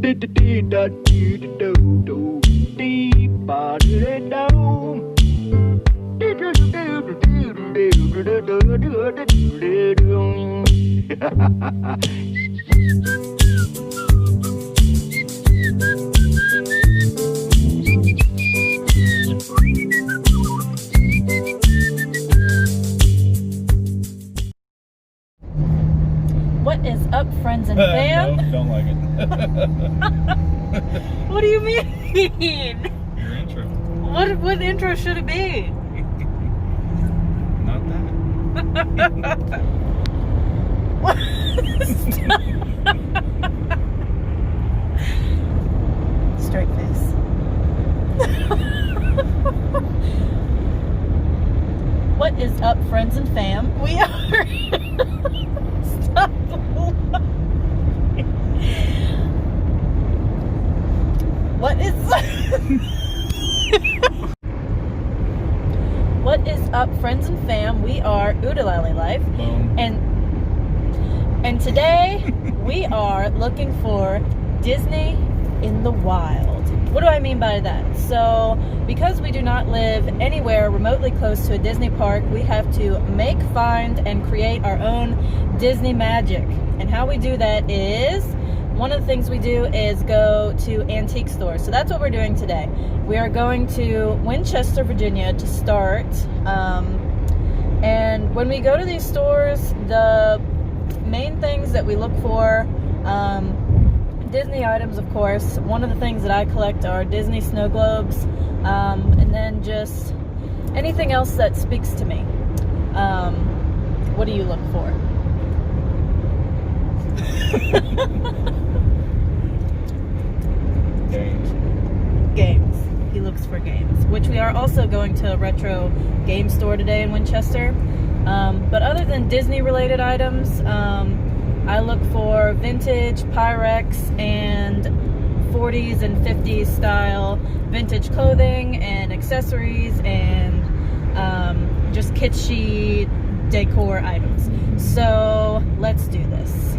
What is up, friends and fam? No, don't like it. What do you mean? Your intro. What intro should it be? Not that. What? Straight face. What is up, friends and fam? We are. Stop. What is What is up, friends and fam? We are Oodalali Life. Boom. And today we are looking for Disney in the wild. What do I mean by that? So, because we do not live anywhere remotely close to a Disney park, we have to make, find, and create our own Disney magic. And how we do that is, one of the things we do is go to antique stores. So that's what we're doing today. We are going to Winchester, Virginia to start. And when we go to these stores, the main things that we look for, Disney items, of course. One of the things that I collect are Disney snow globes, and then just anything else that speaks to me. What do you look for? Games. He looks for games, which we are also going to a retro game store today in Winchester. But other than Disney related items, I look for vintage Pyrex and 40s and 50s style vintage clothing and accessories and just kitschy decor items. So let's do this.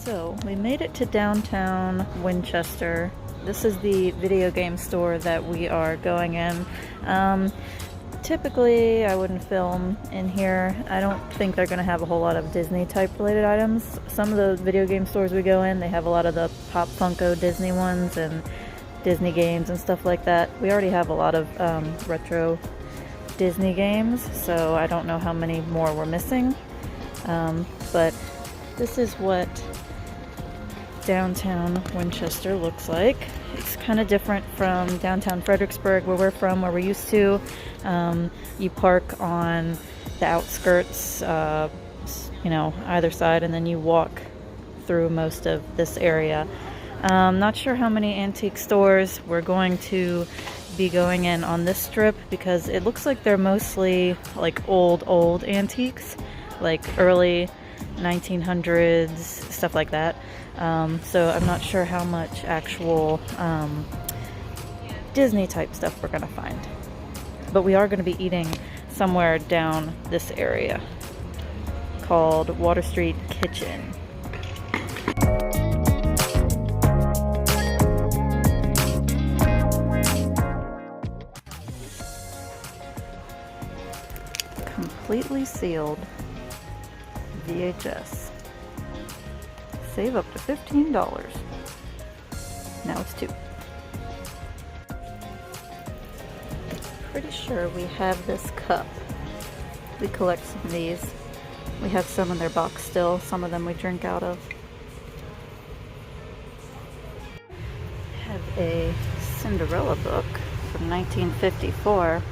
So, we made it to downtown Winchester. This is the video game store that we are going in. Typically, I wouldn't film in here. I don't think they're going to have a whole lot of Disney type related items. Some of the video game stores we go in, they have a lot of the Pop Funko Disney ones and Disney games and stuff like that. We already have a lot of retro Disney games, so I don't know how many more we're missing. But this is what downtown Winchester looks like. It's kind of different from downtown Fredericksburg, where we're from, where we're used to. You park on the outskirts, either side, and then you walk through most of this area. Not sure how many antique stores we're going to be going in on this strip, because it looks like they're mostly like old antiques, like early 1900s, stuff like that. So I'm not sure how much actual Disney type stuff we're gonna find, but we are going to be eating somewhere down this area called Water Street Kitchen. Completely sealed VHS. Save up to $15. Now it's $2. Pretty sure we have this cup. We collect some of these. We have some in their box still. Some of them we drink out of. Have a Cinderella book from 1954.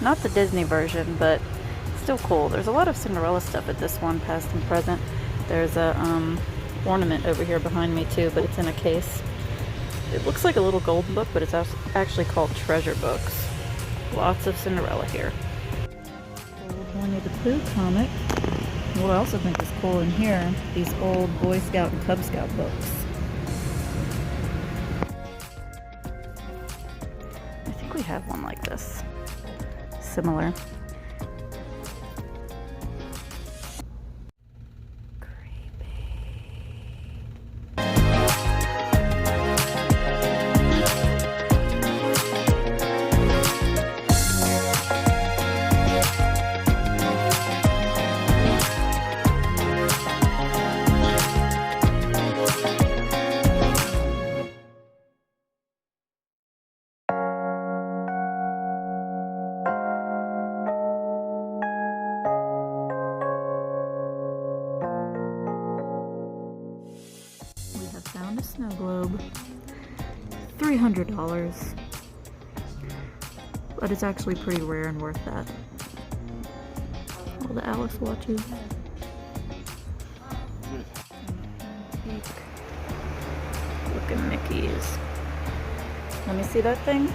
Not the Disney version, but still cool. There's a lot of Cinderella stuff at this one, past and present. There's a ornament over here behind me too, but it's in a case. It looks like a little golden book, but it's actually called treasure books. Lots of Cinderella here. Old Winnie the Pooh comic. What I also think is cool in here, these old Boy Scout and Cub Scout books. I think we have one like this. Similar. Found a snow globe. $300. But it's actually pretty rare and worth that. All the Alice watches. Look at Mickey's. Let me see that thing.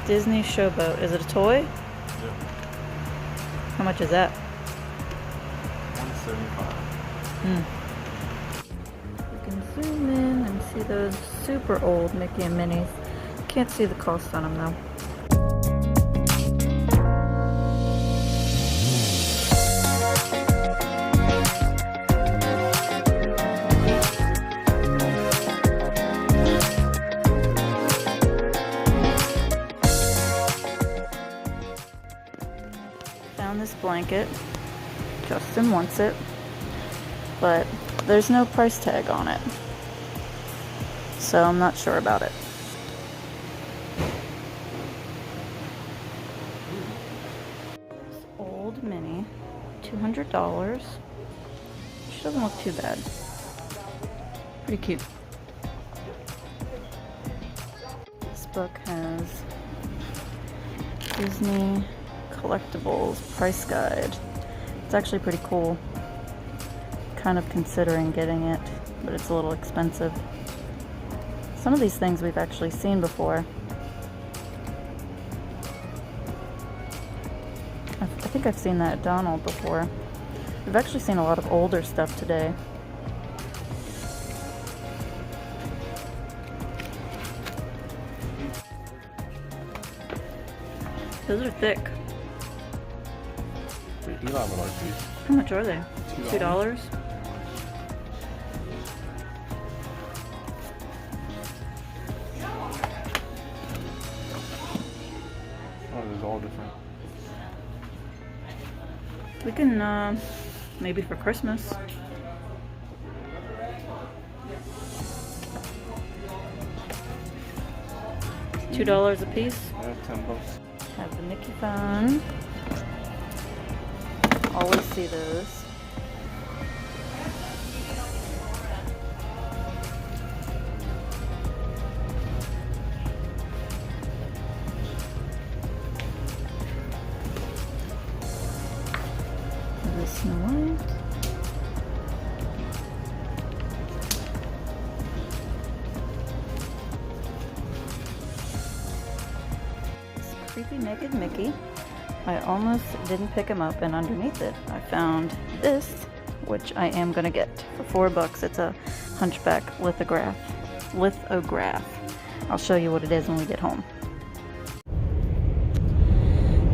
Disney Showboat. Is it a toy? Yep. How much is that? $175. Zoom in and see those super old Mickey and Minnie's. Can't see the cost on them though. Found this blanket. Justin wants it, but there's no price tag on it, so I'm not sure about it. This old Minnie, $200. She doesn't look too bad. Pretty cute. This book has Disney collectibles price guide. It's actually pretty cool. Kind of considering getting it, but it's a little expensive. Some of these things we've actually seen before. I think I've seen that at Donald before. We've actually seen a lot of older stuff today. Those are thick. How much are they? $2? Oh, there's all different. We can, maybe for Christmas. $2 a piece. Yeah, $10. Have the Mickey phone. Always see those. The Snow White. This creepy naked Mickey. I almost didn't pick him up, and underneath it I found this, which I am gonna get for $4. It's a Hunchback lithograph. I'll show you what it is when we get home.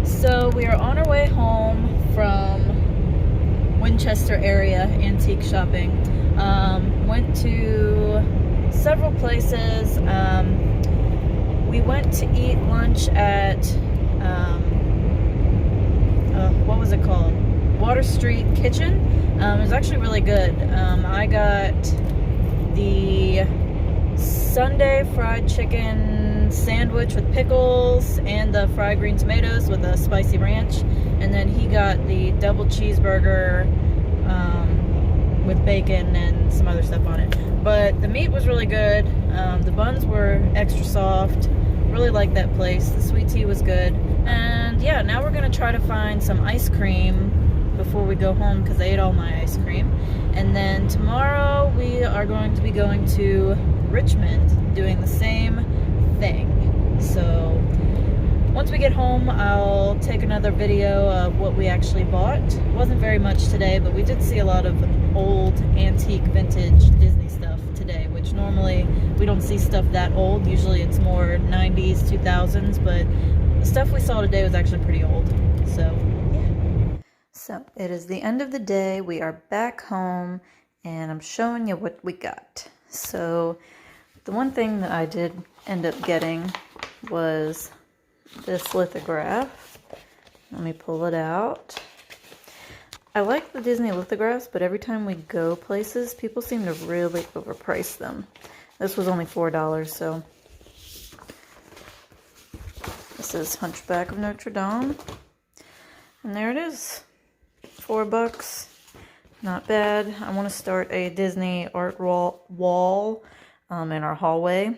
So we are on our way home from Winchester area antique shopping. Went to several places. We went to eat lunch at what was it called? Water Street Kitchen. It was actually really good. I got the Sunday fried chicken sandwich with pickles and the fried green tomatoes with a spicy ranch, and then he got the double cheeseburger with bacon and some other stuff on it. But the meat was really good. The buns were extra soft. Really liked that place. The sweet tea was good. And yeah, now we're gonna try to find some ice cream before we go home because I ate all my ice cream. And then tomorrow we are going to be going to Richmond, doing the same thing. So once we get home, I'll take another video of what we actually bought. It wasn't very much today, but we did see a lot of old, antique, vintage Disney stuff today, which normally we don't see stuff that old. Usually it's more 90s, 2000s, but the stuff we saw today was actually pretty old. So, yeah. So, it is the end of the day. We are back home, and I'm showing you what we got. So, the one thing that I did end up getting was this lithograph. Let me pull it out. I like the Disney lithographs, but every time we go places, people seem to really overprice them. This was only $4, so this is Hunchback of Notre Dame. And there it is. $4. Not bad. I want to start a Disney art wall in our hallway.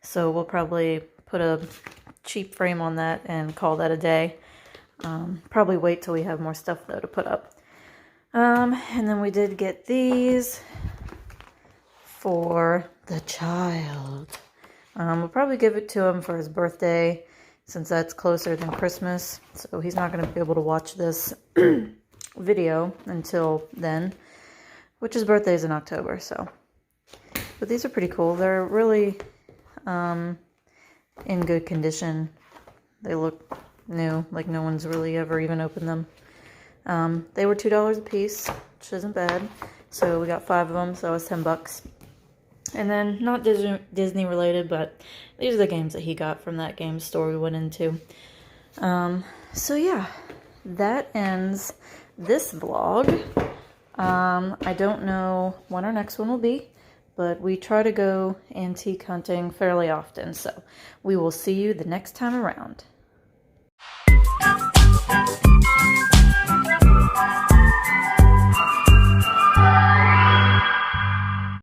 So we'll probably put a cheap frame on that and call that a day. Probably wait till we have more stuff though to put up. And then we did get these for the child. We'll probably give it to him for his birthday since that's closer than Christmas. So he's not going to be able to watch this video until then, which his birthday is in October. So, but these are pretty cool. They're really in good condition. They look new, like no one's really ever even opened them. They were $2 a piece, which isn't bad. So we got 5 of them, so it was $10. And then, not Disney related, but these are the games that he got from that game store we went into. So yeah, that ends this vlog. I don't know when our next one will be, but we try to go antique hunting fairly often, so we will see you the next time around.